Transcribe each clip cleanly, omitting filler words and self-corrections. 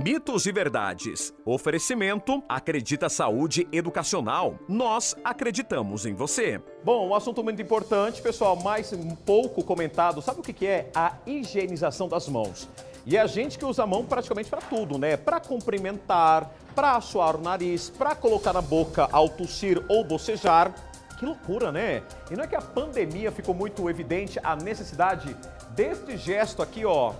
Mitos e verdades. Oferecimento Acredita Saúde Educacional. Nós acreditamos em você. Bom, um assunto muito importante, pessoal, mas um pouco comentado. Sabe o que é? A higienização das mãos. E é a gente que usa a mão praticamente para tudo, né? Para cumprimentar, para assoar o nariz, para colocar na boca ao tossir ou bocejar. Que loucura, né? E não é que a pandemia ficou muito evidente a necessidade deste gesto aqui, ó,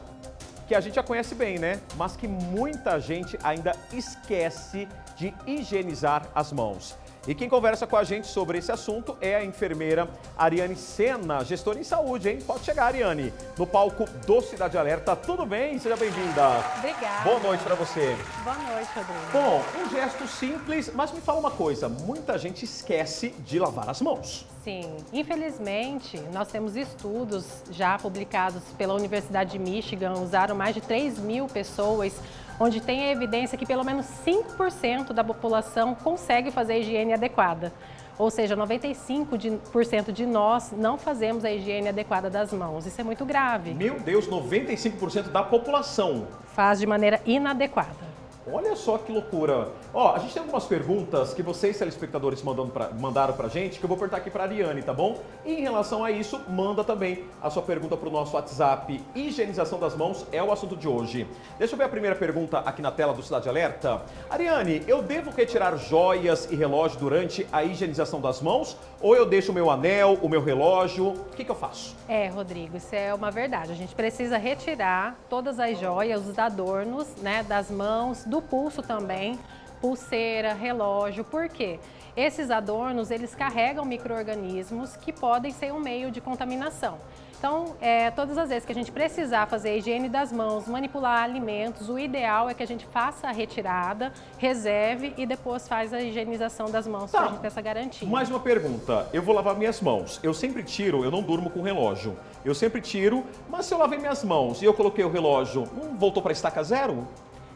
que a gente já conhece bem, né? Mas que muita gente ainda esquece de higienizar as mãos. E quem conversa com a gente sobre esse assunto é a enfermeira Ariane Sena, gestora em saúde, hein? Pode chegar, Ariane, no palco do Cidade Alerta. Tudo bem? Seja bem-vinda. Obrigada. Boa noite para você. Boa noite, Rodrigo. Bom, um gesto simples, mas me fala uma coisa, muita gente esquece de lavar as mãos. Sim, infelizmente, nós temos estudos já publicados pela Universidade de Michigan, usaram mais de 3.000 pessoas, onde tem a evidência que pelo menos 5% da população consegue fazer a higiene adequada. Ou seja, 95% de nós não fazemos a higiene adequada das mãos. Isso é muito grave. Meu Deus, 95% da população faz de maneira inadequada. Olha só que loucura. Ó, a gente tem algumas perguntas que vocês, telespectadores, mandaram pra gente, que eu vou perguntar aqui pra Ariane, tá bom? E em relação a isso, manda também a sua pergunta pro nosso WhatsApp. Higienização das mãos é o assunto de hoje. Deixa eu ver a primeira pergunta aqui na tela do Cidade Alerta. Ariane, eu devo retirar joias e relógio durante a higienização das mãos? Ou eu deixo o meu anel, o meu relógio? O que eu faço? Rodrigo, isso é uma verdade. A gente precisa retirar todas as joias, os adornos, né, das mãos, do pulso também, pulseira, relógio. Por quê? Esses adornos, eles carregam micro-organismos que podem ser um meio de contaminação. Então, todas as vezes que a gente precisar fazer a higiene das mãos, manipular alimentos, o ideal é que a gente faça a retirada, reserve e depois faz a higienização das mãos para a gente ter essa garantia. Mais uma pergunta. Eu vou lavar minhas mãos. Eu sempre tiro, eu não durmo com relógio. Eu sempre tiro, mas se eu lavei minhas mãos e eu coloquei o relógio, não voltou para estaca zero?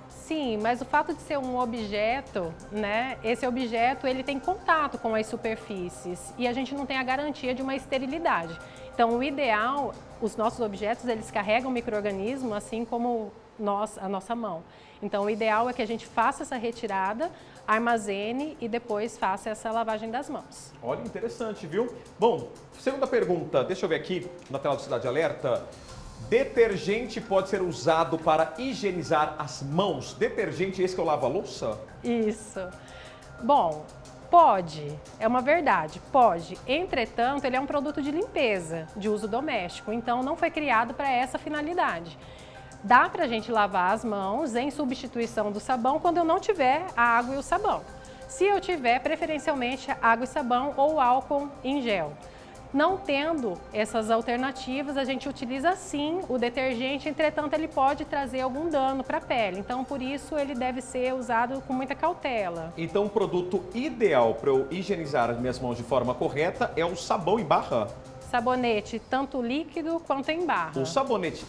Sim, mas o fato de ser um objeto, né, esse objeto ele tem contato com as superfícies e a gente não tem a garantia de uma esterilidade. Então, o ideal, os nossos objetos, eles carregam micro-organismos, assim como a nossa mão. Então, o ideal é que a gente faça essa retirada, armazene e depois faça essa lavagem das mãos. Olha, interessante, viu? Bom, segunda pergunta, deixa eu ver aqui na tela do Cidade Alerta. Detergente pode ser usado para higienizar as mãos? Detergente esse que eu lavo a louça? Isso. Bom, pode, é uma verdade, pode. Entretanto, ele é um produto de limpeza, de uso doméstico, então não foi criado para essa finalidade. Dá para a gente lavar as mãos em substituição do sabão quando eu não tiver a água e o sabão. Se eu tiver, preferencialmente, água e sabão ou álcool em gel. Não tendo essas alternativas, a gente utiliza sim o detergente, entretanto ele pode trazer algum dano para a pele, então por isso ele deve ser usado com muita cautela. Então o produto ideal para eu higienizar as minhas mãos de forma correta é o sabão em barra? Sabonete, tanto líquido quanto em barra. O sabonete,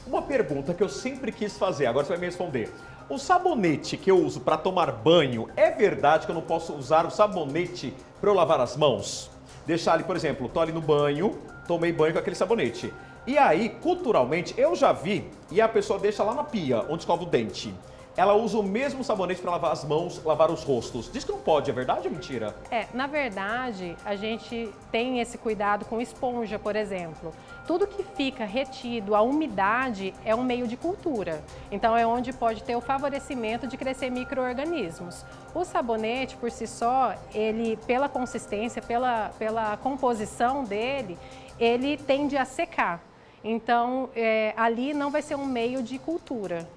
uma pergunta que eu sempre quis fazer, agora você vai me responder. O sabonete que eu uso para tomar banho, é verdade que eu não posso usar o sabonete para eu lavar as mãos? Deixar ali, por exemplo, tô ali no banho, tomei banho com aquele sabonete. E aí, culturalmente, eu já vi, e a pessoa deixa lá na pia, onde escova o dente. Ela usa o mesmo sabonete para lavar as mãos, lavar os rostos. Diz que não pode, é verdade ou mentira? Na verdade, a gente tem esse cuidado com esponja, por exemplo. Tudo que fica retido, a umidade, é um meio de cultura. Então, é onde pode ter o favorecimento de crescer micro-organismos. O sabonete, por si só, ele, pela consistência, pela composição dele, ele tende a secar. Então, ali não vai ser um meio de cultura.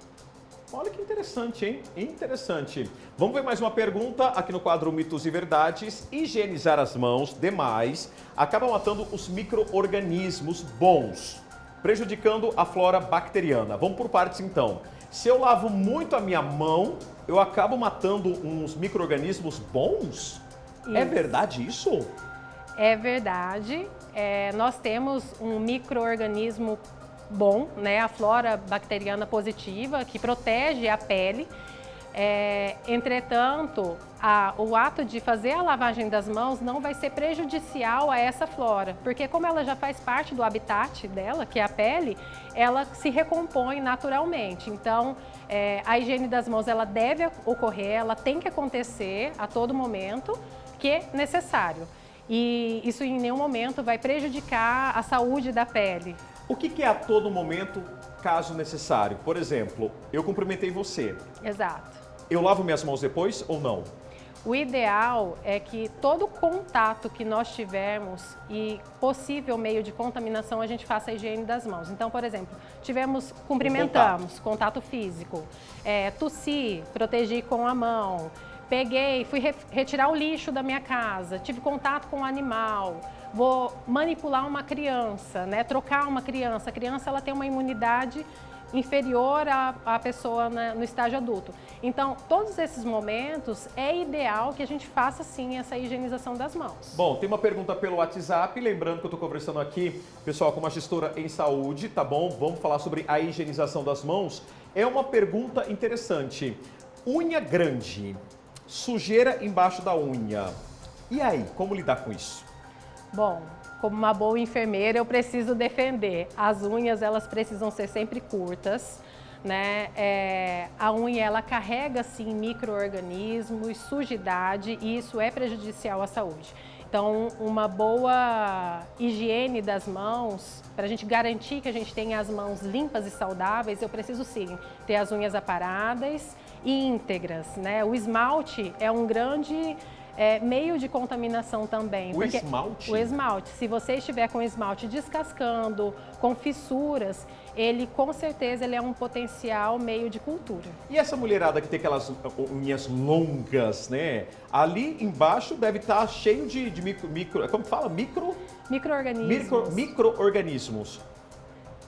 Olha que interessante, hein? Interessante. Vamos ver mais uma pergunta aqui no quadro Mitos e Verdades. Higienizar as mãos demais acaba matando os micro-organismos bons, prejudicando a flora bacteriana. Vamos por partes então. Se eu lavo muito a minha mão, eu acabo matando uns micro-organismos bons? Isso. É verdade isso? É verdade. Nós temos um micro-organismo bom, né? A flora bacteriana positiva, que protege a pele. Entretanto, o ato de fazer a lavagem das mãos não vai ser prejudicial a essa flora, porque como ela já faz parte do habitat dela, que é a pele, ela se recompõe naturalmente. Então, a higiene das mãos ela deve ocorrer, ela tem que acontecer a todo momento que é necessário. E isso em nenhum momento vai prejudicar a saúde da pele. O que é a todo momento, caso necessário? Por exemplo, eu cumprimentei você. Exato. Eu lavo minhas mãos depois ou não? O ideal é que todo contato que nós tivermos e possível meio de contaminação, a gente faça a higiene das mãos. Então, por exemplo, cumprimentamos, contato físico, tossi, protegi com a mão, fui retirar o lixo da minha casa, tive contato com um animal, vou manipular uma criança, né, trocar uma criança. A criança ela tem uma imunidade inferior à pessoa no estágio adulto. Então, todos esses momentos, é ideal que a gente faça, sim, essa higienização das mãos. Bom, tem uma pergunta pelo WhatsApp, lembrando que eu estou conversando aqui, pessoal, com uma gestora em saúde, tá bom? Vamos falar sobre a higienização das mãos. É uma pergunta interessante. Unha grande, sujeira embaixo da unha. E aí, como lidar com isso? Bom, como uma boa enfermeira, eu preciso defender. As unhas, elas precisam ser sempre curtas, né? A unha, ela carrega, sim, micro-organismos, sujidade, e isso é prejudicial à saúde. Então, uma boa higiene das mãos, para a gente garantir que a gente tenha as mãos limpas e saudáveis, eu preciso, sim, ter as unhas aparadas e íntegras, né? O esmalte é um grande meio de contaminação também. O esmalte? O esmalte. Se você estiver com o esmalte descascando, com fissuras, ele com certeza ele é um potencial meio de cultura. E essa mulherada que tem aquelas unhas longas, né? Ali embaixo deve estar cheio de micro... Como que fala? Micro-organismos. Micro-organismos.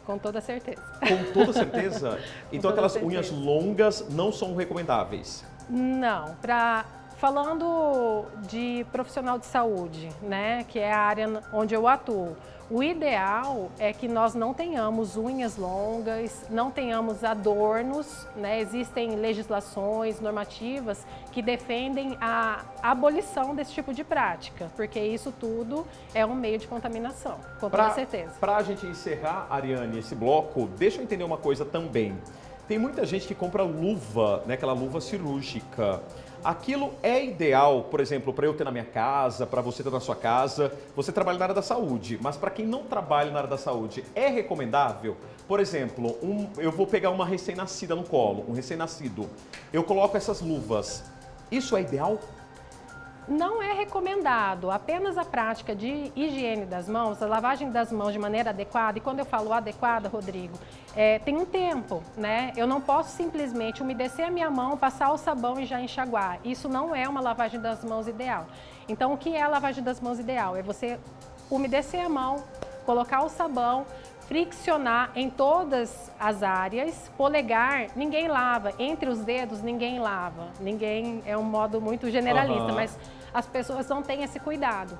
Com toda certeza. Com toda certeza? Então toda aquelas certeza. unhas longas não são recomendáveis? Não. Falando de profissional de saúde, né, que é a área onde eu atuo, o ideal é que nós não tenhamos unhas longas, não tenhamos adornos, né? Existem legislações normativas que defendem a abolição desse tipo de prática, porque isso tudo é um meio de contaminação, com toda certeza. Para a gente encerrar, Ariane, esse bloco, deixa eu entender uma coisa também. Tem muita gente que compra luva, né, aquela luva cirúrgica. Aquilo é ideal, por exemplo, para eu ter na minha casa, para você ter na sua casa. Você trabalha na área da saúde, mas para quem não trabalha na área da saúde, é recomendável? Por exemplo, eu vou pegar uma recém-nascida no colo, um recém-nascido. Eu coloco essas luvas. Isso é ideal? Não é recomendado, apenas a prática de higiene das mãos, a lavagem das mãos de maneira adequada, e quando eu falo adequada, Rodrigo, tem um tempo, né? Eu não posso simplesmente umedecer a minha mão, passar o sabão e já enxaguar. Isso não é uma lavagem das mãos ideal. Então, o que é a lavagem das mãos ideal? É você umedecer a mão, colocar o sabão, friccionar em todas as áreas, polegar, ninguém lava, entre os dedos ninguém lava, ninguém, é um modo muito generalista, mas as pessoas não têm esse cuidado.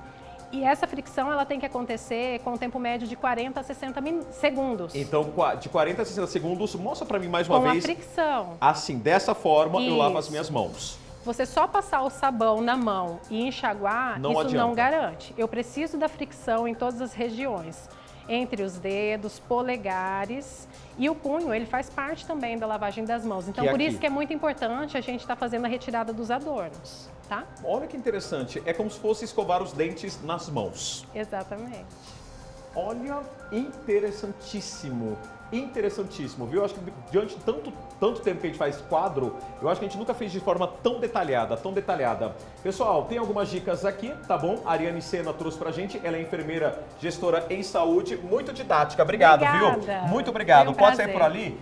E essa fricção ela tem que acontecer com um tempo médio de 40 a 60 segundos. Então, de 40 a 60 segundos, mostra para mim mais uma vez. Com a fricção. Assim, dessa forma, Isso. eu lavo as minhas mãos. Você só passar o sabão na mão e enxaguar, isso adianta. não garante. Eu preciso da fricção em todas as regiões. Entre os dedos, polegares e o punho, ele faz parte também da lavagem das mãos. Então, por isso que é muito importante a gente estar fazendo a retirada dos adornos, tá? Olha que interessante, é como se fosse escovar os dentes nas mãos. Exatamente. Olha, interessantíssimo. Interessantíssimo, viu? Eu acho que diante de tanto tempo que a gente faz quadro, eu acho que a gente nunca fez de forma tão detalhada, tão detalhada. Pessoal, tem algumas dicas aqui, tá bom? A Ariane Sena trouxe pra gente, ela é enfermeira, gestora em saúde, muito didática. Obrigado, Obrigada. viu? Muito obrigado. Foi um Pode prazer. sair por ali?